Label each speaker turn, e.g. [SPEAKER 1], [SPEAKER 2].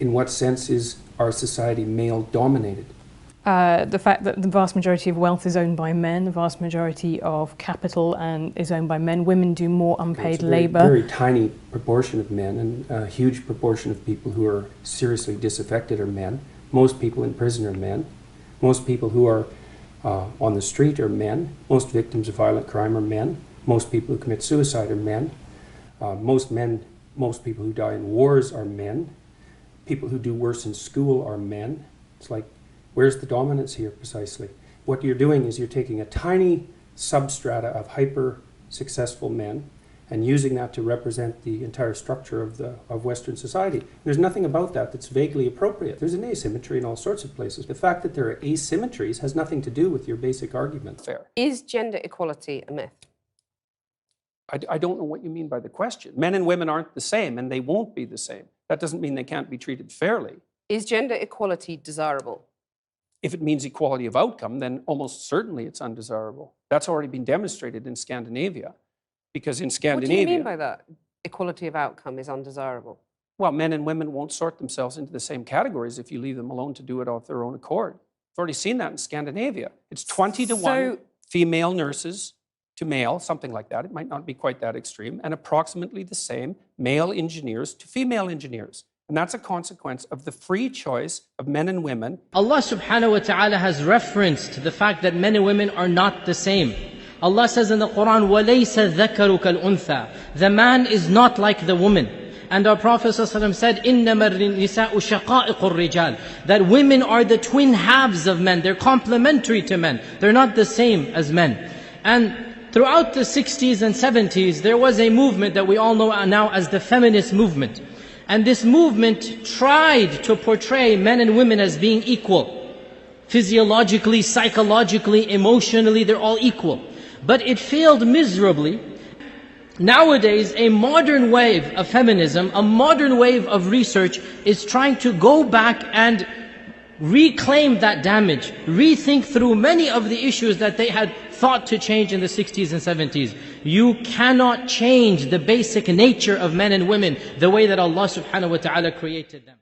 [SPEAKER 1] In what sense is our society male-dominated?
[SPEAKER 2] The fact that the vast majority of wealth is owned by men, the vast majority of capital is owned by men. Women do more unpaid labour.
[SPEAKER 1] Very tiny proportion of men, and a huge proportion of people who are seriously disaffected are men. Most people in prison are men. Most people who are on the street are men. Most victims of violent crime are men. Most people who commit suicide are men. Most people who die in wars are men. People who do worse in school are men. It's like, where's the dominance here precisely? What you're doing is you're taking a tiny substrata of hyper-successful men and using that to represent the entire structure of Western society. There's nothing about that that's vaguely appropriate. There's an asymmetry in all sorts of places. The fact that there are asymmetries has nothing to do with your basic argument. Fair.
[SPEAKER 3] Is gender equality a myth?
[SPEAKER 1] I don't know what you mean by the question. Men and women aren't the same, and they won't be the same. That doesn't mean they can't be treated fairly.
[SPEAKER 3] Is gender equality desirable?
[SPEAKER 1] If it means equality of outcome, then almost certainly it's undesirable. That's already been demonstrated in Scandinavia. Because in Scandinavia...
[SPEAKER 3] What do you mean by that? Equality of outcome is undesirable?
[SPEAKER 1] Well, men and women won't sort themselves into the same categories if you leave them alone to do it of their own accord. I've already seen that in Scandinavia. It's 20 to 1 female nurses to male, something like that. It might not be quite that extreme. And approximately the same male engineers to female engineers. And that's a consequence of the free choice of men and women.
[SPEAKER 4] Allah subhanahu wa ta'ala has referenced the fact that men and women are not the same. Allah says in the Quran, وَلَيْسَ الذَّكَرُ كَالْأُنْثَى. The man is not like the woman. And our Prophet ﷺ said, إِنَّمَا النِّسَاءُ شَقَائِقُ الرِّجَالِ. That women are the twin halves of men. They're complementary to men. They're not the same as men. And throughout the 60s and 70s, there was a movement that we all know now as the feminist movement. And this movement tried to portray men and women as being equal. Physiologically, psychologically, emotionally, they're all equal. But it failed miserably. Nowadays, a modern wave of feminism, a modern wave of research is trying to go back and reclaim that damage, rethink through many of the issues that they had thought to change in the 60s and 70s. You cannot change the basic nature of men and women the way that Allah subhanahu wa ta'ala created them.